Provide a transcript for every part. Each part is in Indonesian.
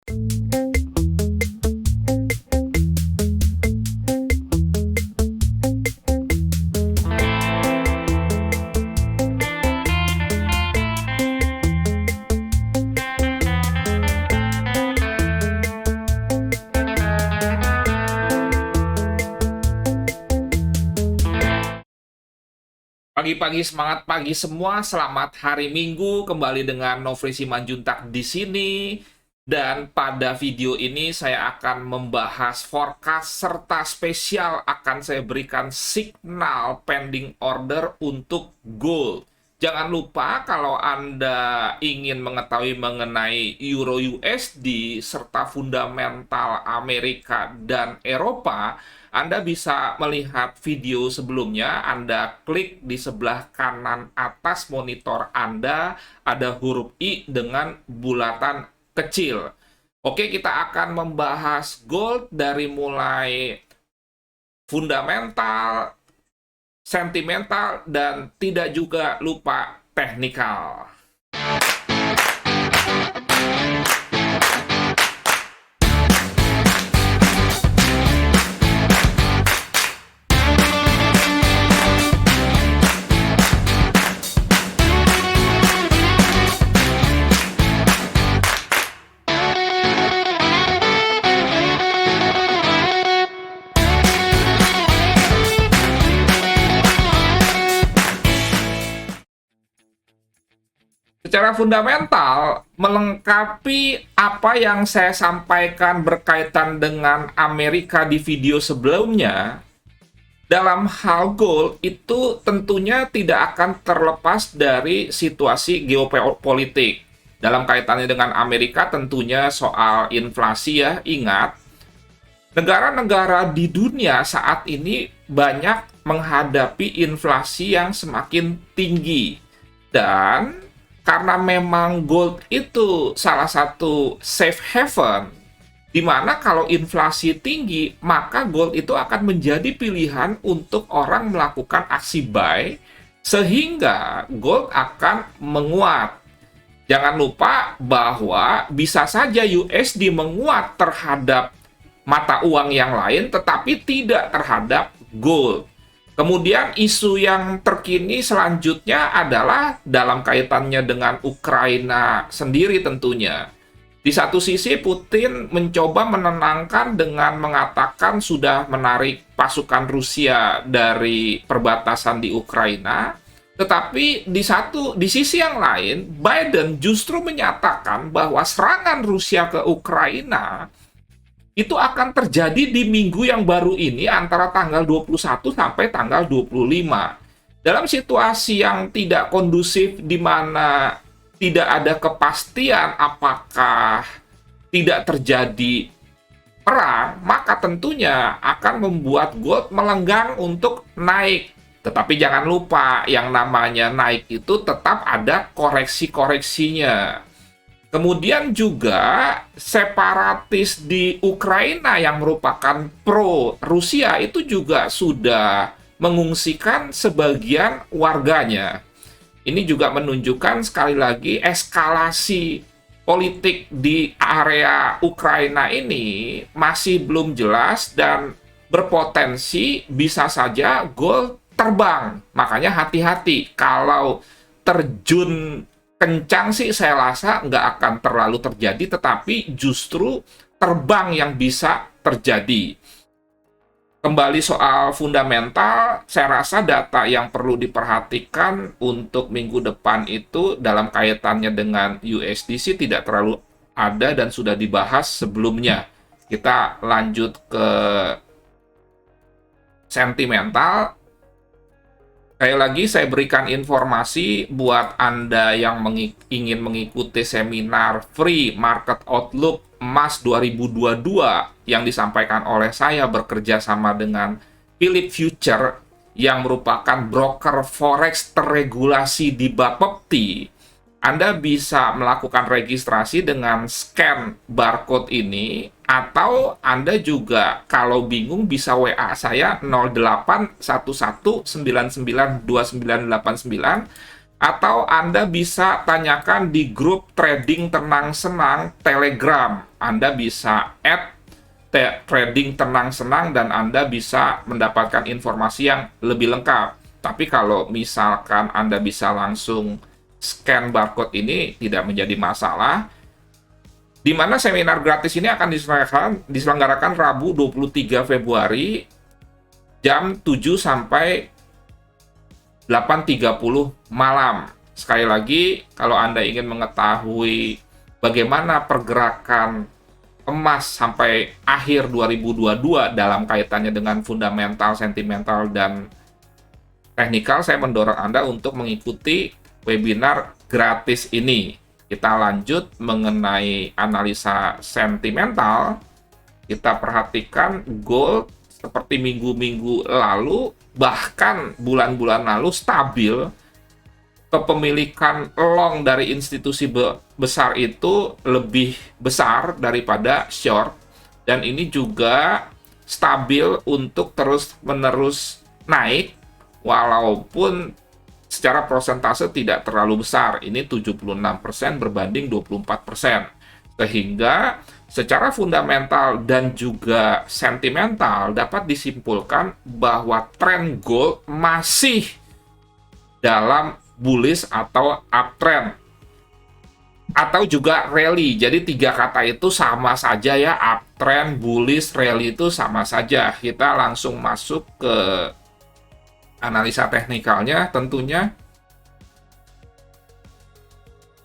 Pagi-pagi semangat pagi semua, selamat hari Minggu kembali dengan Nofri Simanjuntak di sini. Dan pada video ini saya akan membahas forecast serta spesial akan saya berikan signal pending order untuk gold. Jangan lupa kalau Anda ingin mengetahui mengenai Euro USD serta fundamental Amerika dan Eropa, Anda bisa melihat video sebelumnya. Anda klik di sebelah kanan atas monitor Anda, ada huruf I dengan bulatan kecil. Oke, kita akan membahas gold dari mulai fundamental, sentimental, dan tidak juga lupa teknikal. Secara fundamental, melengkapi apa yang saya sampaikan berkaitan dengan Amerika di video sebelumnya, dalam hal gold itu tentunya tidak akan terlepas dari situasi geopolitik. Dalam kaitannya dengan Amerika tentunya soal inflasi ya, ingat, negara-negara di dunia saat ini banyak menghadapi inflasi yang semakin tinggi. Dan karena memang gold itu salah satu safe haven, di mana kalau inflasi tinggi, maka gold itu akan menjadi pilihan untuk orang melakukan aksi buy, sehingga gold akan menguat. Jangan lupa bahwa bisa saja USD menguat terhadap mata uang yang lain, tetapi tidak terhadap gold. Kemudian isu yang terkini selanjutnya adalah dalam kaitannya dengan Ukraina sendiri tentunya. Di satu sisi Putin mencoba menenangkan dengan mengatakan sudah menarik pasukan Rusia dari perbatasan di Ukraina. Tetapi di sisi yang lain, Biden justru menyatakan bahwa serangan Rusia ke Ukraina itu akan terjadi di minggu yang baru ini antara tanggal 21 sampai tanggal 25. Dalam situasi yang tidak kondusif di mana tidak ada kepastian apakah tidak terjadi perang, maka tentunya akan membuat gold melenggang untuk naik. Tetapi jangan lupa, yang namanya naik itu tetap ada koreksi-koreksinya. Kemudian juga separatis di Ukraina yang merupakan pro-Rusia itu juga sudah mengungsikan sebagian warganya. Ini juga menunjukkan sekali lagi eskalasi politik di area Ukraina ini masih belum jelas dan berpotensi bisa saja gold terbang. Makanya hati-hati, kalau terjun kencang sih saya rasa nggak akan terlalu terjadi, tetapi justru terbang yang bisa terjadi. Kembali soal fundamental, saya rasa data yang perlu diperhatikan untuk minggu depan itu dalam kaitannya dengan USDC tidak terlalu ada dan sudah dibahas sebelumnya. Kita lanjut ke sentimental. Sekali lagi saya berikan informasi buat Anda yang ingin mengikuti seminar free Market Outlook Emas 2022 yang disampaikan oleh saya bekerja sama dengan Philip Future yang merupakan broker forex terregulasi di Bapepti. Anda bisa melakukan registrasi dengan scan barcode ini, atau Anda juga kalau bingung bisa WA saya 0811992989 Atau Anda bisa tanyakan di grup trading tenang senang Telegram. Anda bisa add trading tenang senang dan Anda bisa mendapatkan informasi yang lebih lengkap. Tapi kalau misalkan Anda bisa langsung scan barcode ini, tidak menjadi masalah. Di mana seminar gratis ini akan diselenggarakan Rabu 23 Februari jam 7 sampai 8.30 malam. Sekali lagi, kalau Anda ingin mengetahui bagaimana pergerakan emas sampai akhir 2022 dalam kaitannya dengan fundamental, sentimental, dan teknikal, saya mendorong Anda untuk mengikuti webinar gratis ini. Kita lanjut mengenai analisa sentimental. Kita perhatikan gold seperti minggu-minggu lalu, bahkan bulan-bulan lalu stabil. Kepemilikan long dari institusi besar itu lebih besar daripada short, dan ini juga stabil untuk terus-menerus naik walaupun secara persentase tidak terlalu besar. Ini 76% berbanding 24%. Sehingga secara fundamental dan juga sentimental dapat disimpulkan bahwa tren gold masih dalam bullish atau uptrend atau juga rally. Jadi tiga kata itu sama saja ya, uptrend, bullish, rally itu sama saja. Kita langsung masuk ke analisa teknikalnya tentunya.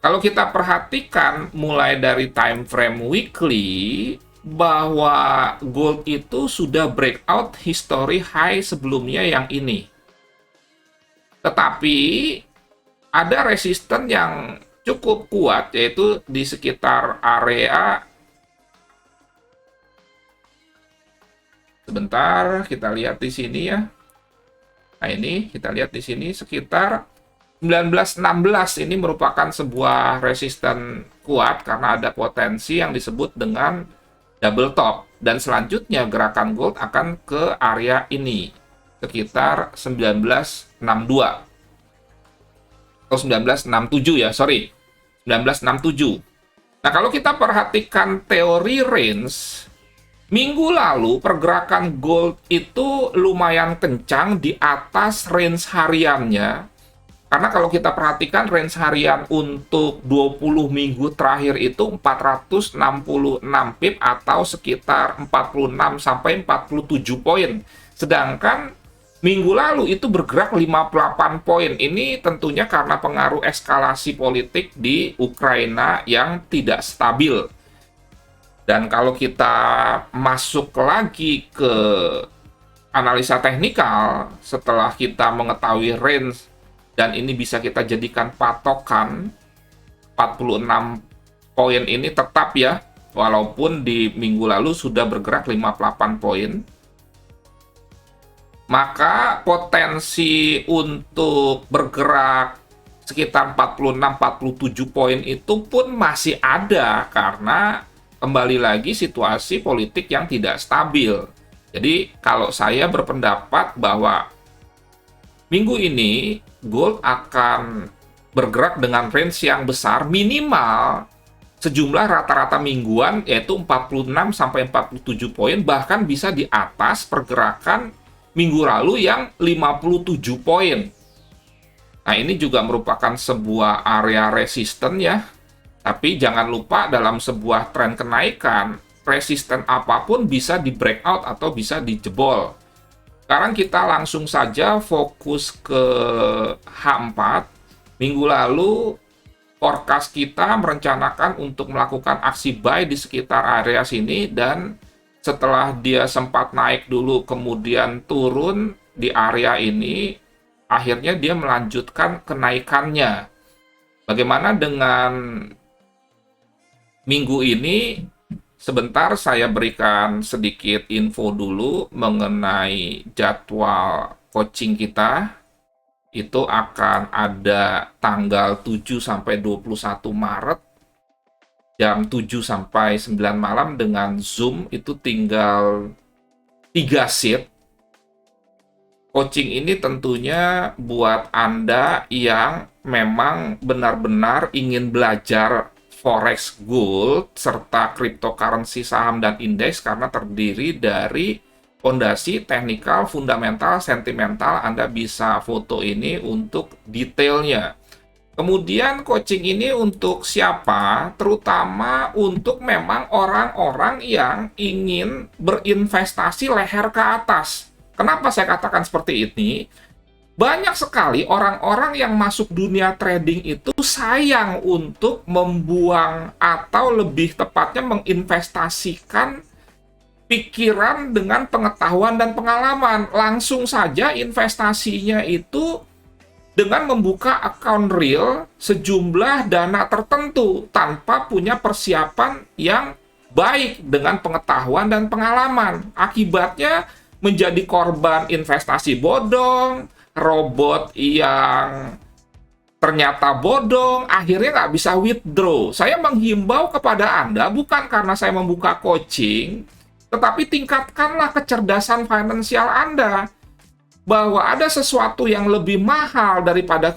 Kalau kita perhatikan mulai dari time frame weekly, bahwa gold itu sudah breakout history high sebelumnya yang ini. Tetapi ada resisten yang cukup kuat, yaitu di sekitar area, sebentar kita lihat di sini ya. Nah, ini kita lihat di sini sekitar 1916. Ini merupakan sebuah resisten kuat karena ada potensi yang disebut dengan double top, dan selanjutnya gerakan gold akan ke area ini sekitar 1962 atau 1967 ya, sorry, 1967. Nah, kalau kita perhatikan teori range, minggu lalu pergerakan gold itu lumayan kencang di atas range hariannya. Karena kalau kita perhatikan range harian untuk 20 minggu terakhir itu 466 pip atau sekitar 46 sampai 47 poin. Sedangkan minggu lalu itu bergerak 58 poin. Ini tentunya karena pengaruh eskalasi politik di Ukraina yang tidak stabil. Dan kalau kita masuk lagi ke analisa teknikal, setelah kita mengetahui range, dan ini bisa kita jadikan patokan, 46 poin ini tetap ya, walaupun di minggu lalu sudah bergerak 58 poin. Maka potensi untuk bergerak sekitar 46-47 poin itu pun masih ada, karena kembali lagi situasi politik yang tidak stabil. Jadi kalau saya berpendapat bahwa minggu ini gold akan bergerak dengan range yang besar, minimal sejumlah rata-rata mingguan yaitu 46 sampai 47 poin, bahkan bisa di atas pergerakan minggu lalu yang 57 poin. Nah, ini juga merupakan sebuah area resisten ya. Tapi jangan lupa, dalam sebuah tren kenaikan, resisten apapun bisa di breakout atau bisa dijebol. Sekarang kita langsung saja fokus ke H4. Minggu lalu forecast kita merencanakan untuk melakukan aksi buy di sekitar area sini, dan setelah dia sempat naik dulu kemudian turun di area ini, akhirnya dia melanjutkan kenaikannya. Bagaimana dengan minggu ini? Sebentar saya berikan sedikit info dulu mengenai jadwal coaching kita. Itu akan ada tanggal 7 sampai 21 Maret jam 7 sampai 9 malam dengan Zoom. Itu tinggal 3 seat. Coaching ini tentunya buat Anda yang memang benar-benar ingin belajar forex, gold, serta cryptocurrency, saham, dan indeks karena terdiri dari fondasi, teknikal, fundamental, sentimental. Anda bisa foto ini untuk detailnya. Kemudian coaching ini untuk siapa? Terutama untuk memang orang-orang yang ingin berinvestasi leher ke atas. Kenapa saya katakan seperti ini? Banyak sekali orang-orang yang masuk dunia trading itu sayang untuk membuang atau lebih tepatnya menginvestasikan pikiran dengan pengetahuan dan pengalaman. Langsung saja investasinya itu dengan membuka account real sejumlah dana tertentu tanpa punya persiapan yang baik dengan pengetahuan dan pengalaman. Akibatnya menjadi korban investasi bodong, robot yang ternyata bodong, akhirnya nggak bisa withdraw. Saya menghimbau kepada Anda bukan karena saya membuka coaching, tetapi tingkatkanlah kecerdasan finansial Anda, bahwa ada sesuatu yang lebih mahal daripada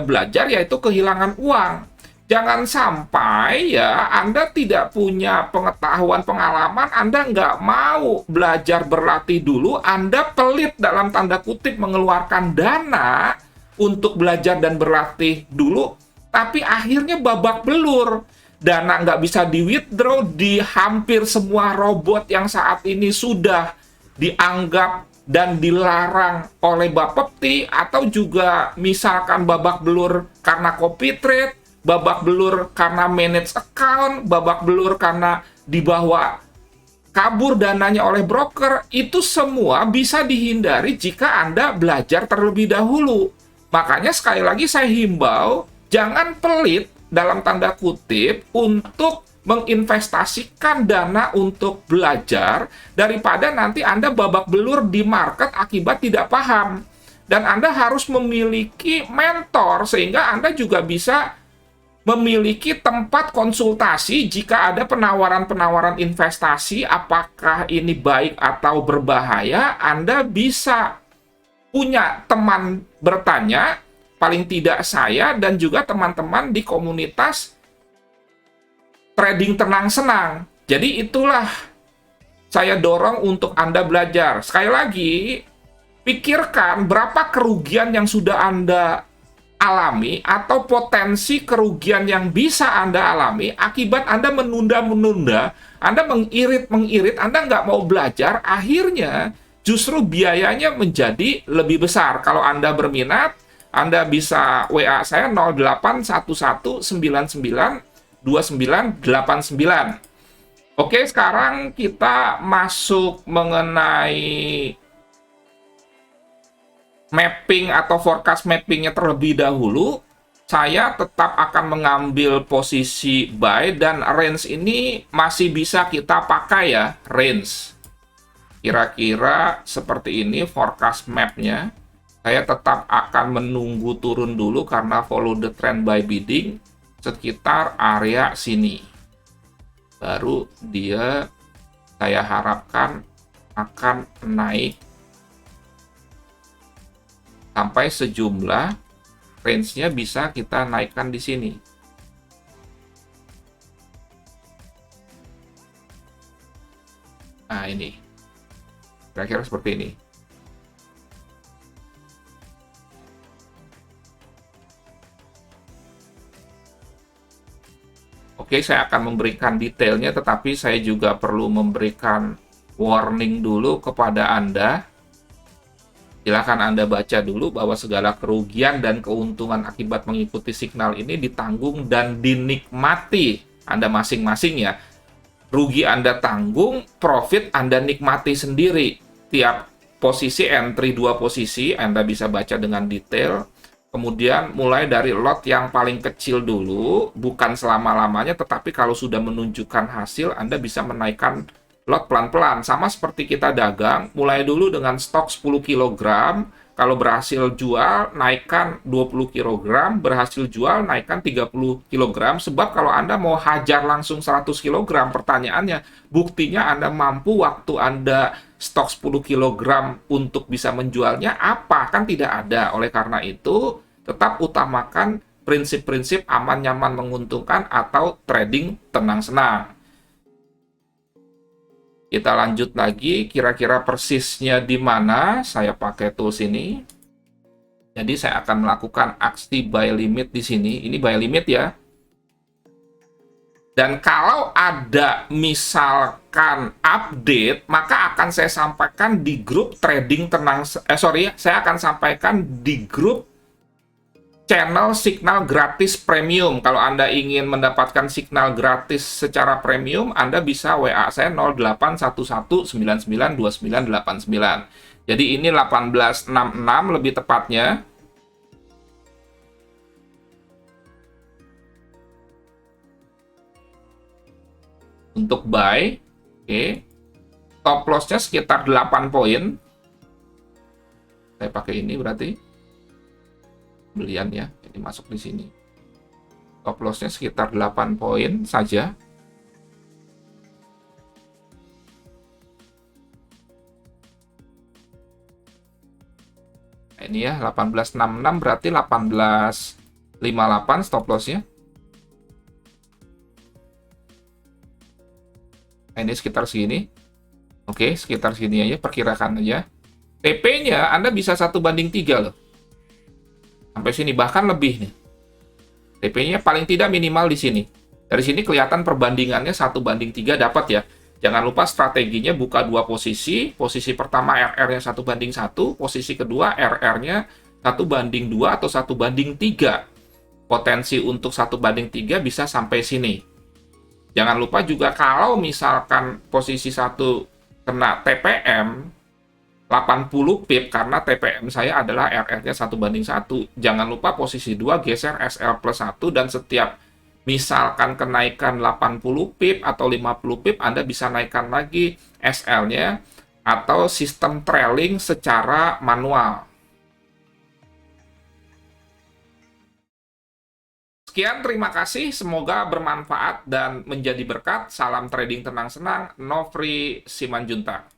belajar, yaitu kehilangan uang. Jangan sampai ya Anda tidak punya pengetahuan, pengalaman, Anda nggak mau belajar berlatih dulu, Anda pelit dalam tanda kutip mengeluarkan dana untuk belajar dan berlatih dulu, tapi akhirnya babak belur. Dana nggak bisa di-withdraw di hampir semua robot yang saat ini sudah dianggap dan dilarang oleh Bapepti, atau juga misalkan babak belur karena copy trade, babak belur karena manage account, babak belur karena dibawa kabur dananya oleh broker. Itu semua bisa dihindari jika Anda belajar terlebih dahulu. Makanya sekali lagi saya himbau, jangan pelit dalam tanda kutip untuk menginvestasikan dana untuk belajar daripada nanti Anda babak belur di market akibat tidak paham. Dan Anda harus memiliki mentor sehingga Anda juga bisa memiliki tempat konsultasi jika ada penawaran-penawaran investasi, apakah ini baik atau berbahaya. Anda bisa punya teman bertanya, paling tidak saya dan juga teman-teman di komunitas trading tenang senang. Jadi itulah saya dorong untuk Anda belajar. Sekali lagi, pikirkan berapa kerugian yang sudah Anda alami atau potensi kerugian yang bisa Anda alami akibat Anda menunda-menunda, Anda mengirit-mengirit, Anda nggak mau belajar, akhirnya justru biayanya menjadi lebih besar. Kalau Anda berminat, Anda bisa WA saya 0811992989. Oke, sekarang kita masuk mengenai mapping atau forecast mappingnya terlebih dahulu. Saya tetap akan mengambil posisi buy dan range ini masih bisa kita pakai ya, range. Kira-kira seperti ini forecast map-nya. Saya tetap akan menunggu turun dulu karena follow the trend by bidding sekitar area sini. Baru dia saya harapkan akan naik sampai sejumlah range-nya bisa kita naikkan di sini. Nah, ini. Kira-kira seperti ini. Oke, saya akan memberikan detailnya, tetapi saya juga perlu memberikan warning dulu kepada Anda. Silakan Anda baca dulu bahwa segala kerugian dan keuntungan akibat mengikuti signal ini ditanggung dan dinikmati Anda masing-masing ya. Rugi Anda tanggung, profit Anda nikmati sendiri. Tiap posisi entry 2 posisi Anda bisa baca dengan detail. Kemudian mulai dari lot yang paling kecil dulu, bukan selama-lamanya, tetapi kalau sudah menunjukkan hasil, Anda bisa menaikkan lot pelan-pelan. Sama seperti kita dagang, mulai dulu dengan stok 10 kg, kalau berhasil jual, naikkan 20 kg, berhasil jual, naikkan 30 kg, sebab kalau Anda mau hajar langsung 100 kg, pertanyaannya, buktinya Anda mampu waktu Anda stok 10 kilogram untuk bisa menjualnya apa? Kan tidak ada. Oleh karena itu, tetap utamakan prinsip-prinsip aman, nyaman, menguntungkan atau trading tenang-senang. Kita lanjut lagi, kira-kira persisnya di mana saya pakai tools ini. Jadi saya akan melakukan aksi buy limit di sini. Ini buy limit ya. Dan kalau ada misalkan update, maka akan saya sampaikan di grup trading tenang. Saya akan sampaikan di grup channel signal gratis premium. Kalau Anda ingin mendapatkan signal gratis secara premium, Anda bisa WA saya 0811992989. Jadi ini 1866 lebih tepatnya. Untuk buy, oke. Stop loss-nya sekitar 8 poin. Saya pakai ini berarti belian ya, ini masuk di sini. Stop loss-nya sekitar 8 poin saja. Nah, ini ya 1866 berarti 1858 stop loss-nya. Nah, ini sekitar segini. Oke, sekitar segini aja, perkirakan aja. TP-nya Anda bisa 1:3 loh. Sampai sini, bahkan lebih nih. TP-nya paling tidak minimal di sini. Dari sini kelihatan perbandingannya 1:3 dapat ya. Jangan lupa strateginya buka dua posisi. Posisi pertama RR-nya 1:1, posisi kedua RR-nya 1:2 atau 1:3. Potensi untuk 1:3 bisa sampai sini. Jangan lupa juga kalau misalkan posisi 1 kena TPM 80 pip karena TPM saya adalah RR-nya 1:1. Jangan lupa posisi 2 geser SL+1 dan setiap misalkan kenaikan 80 pip atau 50 pip Anda bisa naikkan lagi SL-nya atau sistem trailing secara manual. Sekian, terima kasih. Semoga bermanfaat dan menjadi berkat. Salam trading tenang senang. Nofri Simanjuntak.